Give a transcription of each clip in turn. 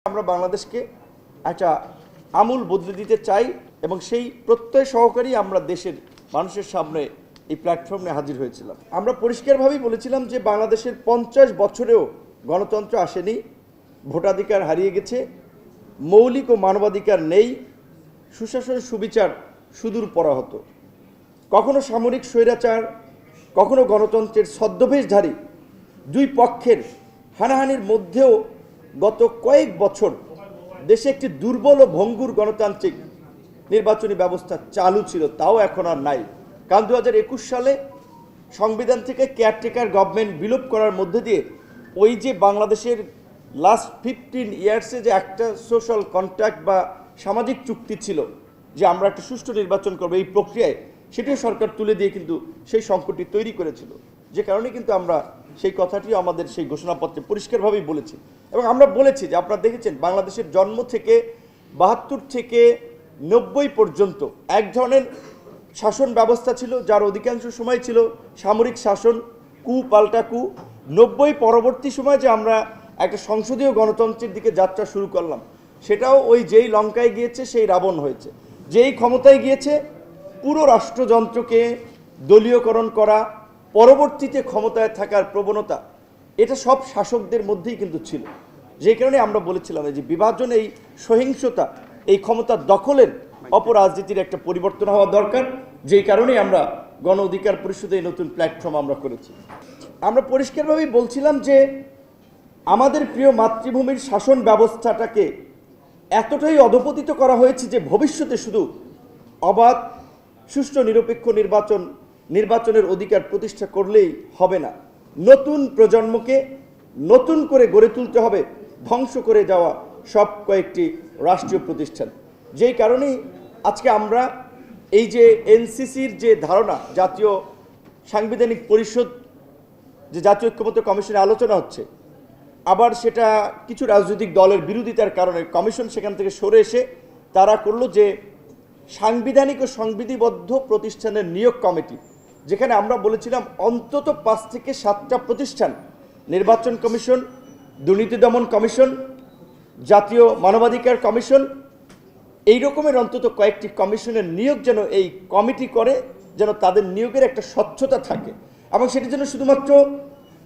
আমরা বাংলাদেশকে একটা আমূল বদলে দিতে চাই এবং সেই প্রত্যয় সহকারী আমরা দেশের মানুষের সামনে এই প্ল্যাটফর্মে হাজির হয়েছিলাম। আমরা পরিষ্কারভাবেই বলেছিলাম যে বাংলাদেশের 50 বছরেও গণতন্ত্র আসেনি, ভোটাধিকার হারিয়ে গেছে, মৌলিক ও মানবাধিকার নেই, সুশাসন সুবিচার সুদূর পরাহত। কখনো সামরিক স্বৈরাচার, কখনো গণতন্ত্রের ছদ্মবেশধারী দুই পক্ষের হানাহানির মধ্যেও গত কয়েক বছর দেশে একটি দুর্বল ও ভঙ্গুর গণতান্ত্রিক নির্বাচনী ব্যবস্থা চালু ছিল, তাও এখন আর নাই। কারণ 2021 সালে সংবিধান থেকে কেয়ারটেকার গভর্নমেন্ট বিলোপ করার মধ্যে দিয়ে ওই যে বাংলাদেশের লাস্ট 15 ইয়ার্সে যে একটা সোশ্যাল কন্ট্রাক্ট বা সামাজিক চুক্তি ছিল যে আমরা একটা সুষ্ঠু নির্বাচন করবো, এই প্রক্রিয়ায় সেটিও সরকার তুলে দিয়ে কিন্তু সেই সংকটটি তৈরি করেছিল। যে কারণে কিন্তু আমরা সেই কথাটিও আমাদের সেই ঘোষণাপত্রে পরিষ্কারভাবেই বলেছি এবং আমরা বলেছি যে আপনারা দেখেছেন বাংলাদেশের জন্ম থেকে 72 থেকে 90 পর্যন্ত এক ধরনের শাসন ব্যবস্থা ছিল যার অধিকাংশ সময় ছিল সামরিক শাসন, কু পাল্টা কু। 90 পরবর্তী সময় যে আমরা একটা সংসদীয় গণতন্ত্রের দিকে যাত্রা শুরু করলাম, সেটাও ওই যেই লঙ্কায় গিয়েছে সেই রাবণ হয়েছে। যেই ক্ষমতায় গিয়েছে পুরো রাষ্ট্রযন্ত্রকে দলীয়করণ করা, পরবর্তীতে ক্ষমতায় থাকার প্রবণতা, এটা সব শাসকদের মধ্যেই কিন্তু ছিল। যে কারণে আমরা বলেছিলাম যে বিভাজন, এই সহিংসতা, এই ক্ষমতার দখলের অপরাজনীতির একটা পরিবর্তন হওয়া দরকার। যেই কারণেই আমরা গণ অধিকার পরিষদে এই নতুন প্ল্যাটফর্ম আমরা করেছি। আমরা পরিষ্কারভাবেই বলছিলাম যে আমাদের প্রিয় মাতৃভূমির শাসন ব্যবস্থাটাকে এতটাই অধপতিত করা হয়েছে যে ভবিষ্যতে শুধু অবাধ, সুষ্ঠু, নিরপেক্ষ নির্বাচনের অধিকার প্রতিষ্ঠা করলেই হবে না, নতুন প্রজন্মকে নতুন করে গড়ে তুলতে হবে ধ্বংস করে যাওয়া সব কয়েকটি রাষ্ট্রীয় প্রতিষ্ঠান। যেই কারণেই আজকে আমরা এই যে এনসিসির যে ধারণা, জাতীয় সাংবিধানিক পরিষদ যে জাতীয় ঐক্যমত্য কমিশনে আলোচনা হচ্ছে, আবার সেটা কিছু রাজনৈতিক দলের বিরোধিতার কারণে কমিশন সেখান থেকে সরে এসে তারা করলো যে সাংবিধানিক ও সংবিধিবদ্ধ প্রতিষ্ঠানের নিয়োগ কমিটি, যেখানে আমরা বলেছিলাম অন্তত 5 থেকে 7টা প্রতিষ্ঠান, নির্বাচন কমিশন, দুর্নীতি দমন কমিশন, জাতীয় মানবাধিকার কমিশন, এই রকমের অন্তত কয়েকটি কমিশনের নিয়োগ যেন এই কমিটি করে, যেন তাদের নিয়োগের একটা স্বচ্ছতা থাকে এবং সেটি যেন শুধুমাত্র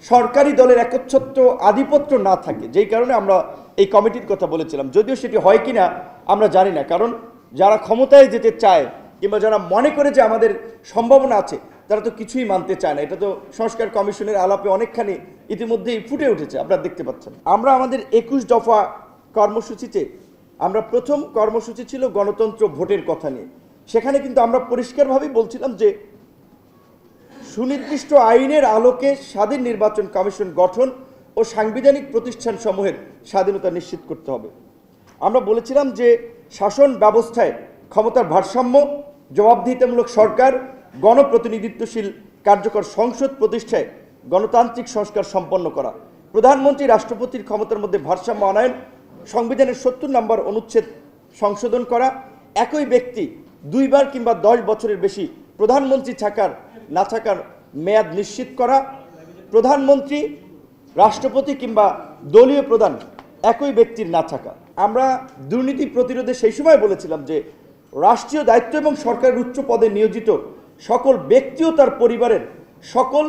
সরকারি দলের একচ্ছত্র আধিপত্য না থাকে। যেই কারণে আমরা এই কমিটির কথা বলেছিলাম। যদিও সেটি হয় কিনা আমরা জানি না, কারণ যারা ক্ষমতায় যেতে চায় কিংবা যারা মনে করে যে আমাদের সম্ভাবনা আছে, তারা তো কিছুই মানতে চায় না। এটা তো সংস্কার কমিশনের আলাপে অনেকখানি ইতিমধ্যেই ফুটে উঠেছে, আপনারা দেখতে পাচ্ছেন। আমরা আমাদের 21 দফা কর্মসূচিতে আমরা প্রথম কর্মসূচি ছিল গণতন্ত্র ভোটের কথা নিয়ে। সেখানে কিন্তু আমরা পরিষ্কারভাবেই বলছিলাম যে সুনির্দিষ্ট আইনের আলোকে স্বাধীন নির্বাচন কমিশন গঠন ও সাংবিধানিক প্রতিষ্ঠান সমূহের স্বাধীনতা নিশ্চিত করতে হবে। আমরা বলেছিলাম যে শাসন ব্যবস্থায় ক্ষমতার ভারসাম্য, জবাবদিহিতামূলক সরকার, গণপ্রতিনিধিত্বশীল কার্যকর সংসদ প্রতিষ্ঠায় গণতান্ত্রিক সংস্কার সম্পন্ন করা, প্রধানমন্ত্রী রাষ্ট্রপতির ক্ষমতার মধ্যে ভারসাম্য আনয়ন, সংবিধানের 70 নম্বর অনুচ্ছেদ সংশোধন করা, একই ব্যক্তি 2 বার কিংবা 10 বছরের বেশি প্রধানমন্ত্রী না থাকার মেয়াদ নিশ্চিত করা, প্রধানমন্ত্রী, রাষ্ট্রপতি কিংবা দলীয় প্রধান একই ব্যক্তির না থাকা। আমরা দুর্নীতি প্রতিরোধে সেই সময় বলেছিলাম যে রাষ্ট্রীয় দায়িত্ব এবং সরকারের উচ্চ পদে নিয়োজিত সকল ব্যক্তি ও তার পরিবারের সকল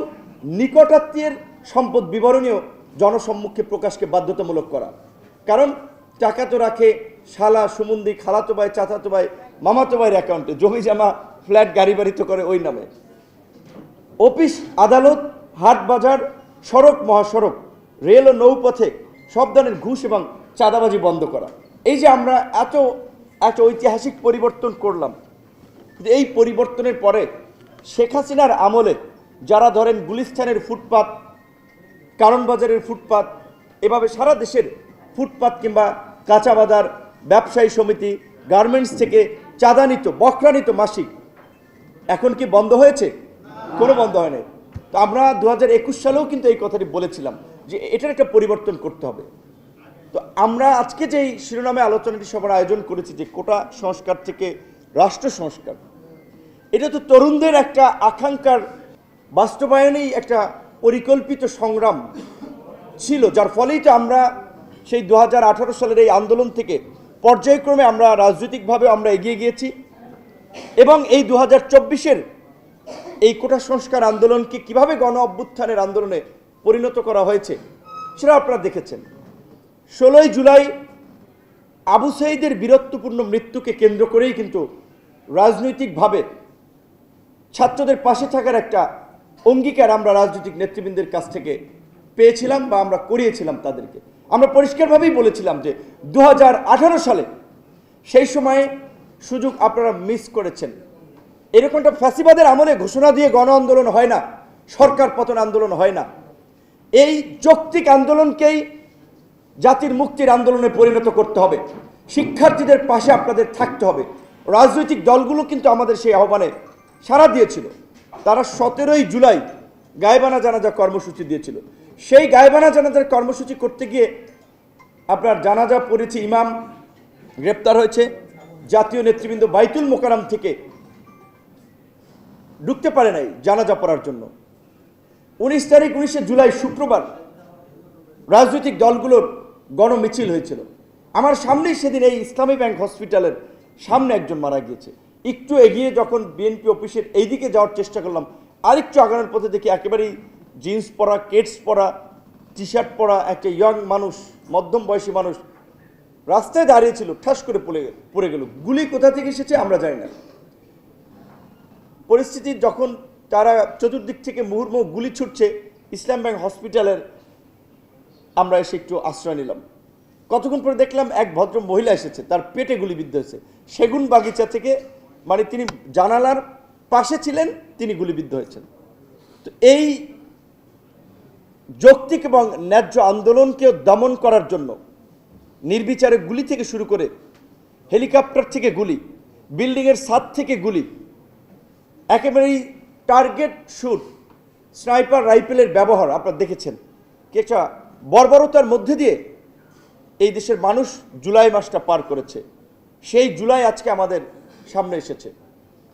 নিকটাত্মীয়ের সম্পদ বিবরণীয় জনসম্মুখে প্রকাশকে বাধ্যতামূলক করা। কারণ টাকা তো রাখে শালা, সুমন্দি, খালাতো ভাই, চাচাতো ভাই, মামাতো ভাইয়ের অ্যাকাউন্টে, জমি জমা, ফ্ল্যাট, গাড়ি বাড়ি তো করে ওই নামে। অফিস, আদালত, হাট বাজার, সড়ক, মহাসড়ক, রেল ও নৌপথে সব ধরনের ঘুষ এবং চাঁদাবাজি বন্ধ করা। এই যে আমরা এত ঐতিহাসিক পরিবর্তন করলাম, এই পরিবর্তনের পরে শেখ হাসিনার আমলে যারা ধরেন গুলিস্তানের ফুটপাত, কারণ বাজারের ফুটপাত, এভাবে সারা দেশের ফুটপাত কিংবা কাঁচা বাজার, ব্যবসায়ী সমিতি, গার্মেন্টস থেকে চাঁদা নিত, বকরা নিত মাসিক, এখন কি বন্ধ হয়েছে? কোনো বন্ধ হয় নাই। তো আমরা 2021 সালেও কিন্তু এই কথাটি বলেছিলাম যে এটার একটা পরিবর্তন করতে হবে। তো আমরা আজকে যেই শিরোনামে আলোচনাটি সবার আয়োজন করেছি যে কোটা সংস্কার থেকে রাষ্ট্র সংস্কার, এটা তো তরুণদের একটা আকাঙ্ক্ষার বাস্তবায়নেই একটা পরিকল্পিত সংগ্রাম ছিল, যার ফলেই তো আমরা সেই 2018 সালের এই আন্দোলন থেকে পর্যায়ক্রমে আমরা রাজনৈতিকভাবে আমরা এগিয়ে গিয়েছি এবং এই 2024-এর এই কোটা সংস্কার আন্দোলনকে কিভাবে গণ অভ্যুত্থানের আন্দোলনে পরিণত করা হয়েছে সেটা আপনারা দেখেছেন। 16ই জুলাই আবু সাঈদের বীরত্বপূর্ণ মৃত্যুকে কেন্দ্র করেই কিন্তু রাজনৈতিকভাবে ছাত্রদের পাশে থাকার একটা অঙ্গীকার আমরা রাজনৈতিক নেতৃবৃন্দের কাছ থেকে পেয়েছিলাম বা আমরা করিয়েছিলাম তাদেরকে। আমরা পরিষ্কারভাবেই বলেছিলাম যে 2018 সালে সেই সময়ে সুযোগ আপনারা মিস করেছেন। এরকমটা ফ্যাসিবাদের আমলে ঘোষণা দিয়ে গণ আন্দোলন হয় না, সরকার পতন আন্দোলন হয় না। এই যৌক্তিক আন্দোলনকেই জাতির মুক্তির আন্দোলনে পরিণত করতে হবে। শিক্ষার্থীদের পাশে আপনাদের থাকতে হবে। রাজনৈতিক দলগুলো কিন্তু আমাদের সেই আহ্বানে সাড়া দিয়েছিল। তারা 17ই জুলাই গায়েবানা জানাজা কর্মসূচি দিয়েছিল। সেই গায়েবানা জানাজার কর্মসূচি করতে গিয়ে আপনার জানাজা পড়েছে, ইমাম গ্রেপ্তার হয়েছে, জাতীয় নেতৃবৃন্দ বাইতুল মোকাররম থেকে ঢুকতে পারে নাই জানাজা পড়ার জন্য। 19 জুলাই শুক্রবার রাজনৈতিক দলগুলোর গণমিছিল হয়েছিল। আমার সামনেই সেদিন এই ইসলামী ব্যাংক হসপিটালের সামনে একজন মারা গিয়েছে। একটু এগিয়ে যখন বিএনপি অফিসের এই দিকে যাওয়ার চেষ্টা করলাম, আরেকটু আগানোর পথে দেখি একেবারেই জিন্স পরা, কেটস পরা, টি শার্ট পরা একটা ইয়ং মানুষ, মধ্যম বয়সী মানুষ রাস্তায় দাঁড়িয়েছিল, ঠাস করে পড়ে গেল। গুলি কোথা থেকে এসেছে আমরা জানি না। পরিস্থিতি যখন তারা চতুর্দিক থেকে মুহুর্মুহু গুলি ছুটছে, ইসলাম ব্যাংক হসপিটালের আমরা এসে একটু আশ্রয় নিলাম। কতক্ষণ পরে দেখলাম এক ভদ্র মহিলা এসেছে, তার পেটে গুলিবিদ্ধ হয়েছে। সেগুন বাগিচা থেকে, মানে তিনি জানালার পাশে ছিলেন, তিনি গুলিবিদ্ধ হয়েছেন। তো এই যৌক্তিক এবং ন্যায্য আন্দোলনকে দমন করার জন্য নির্বিচারে গুলি থেকে শুরু করে হেলিকপ্টার থেকে গুলি, বিল্ডিংয়ের ছাদ থেকে গুলি, একেবারেই টার্গেট শুট, স্নাইপার রাইফেলের ব্যবহার আপনারা দেখেছেন। কেটা বর্বরতার মধ্যে দিয়ে এই দেশের মানুষ জুলাই মাসটা পার করেছে। সেই জুলাই আজকে আমাদের সামনে এসেছে।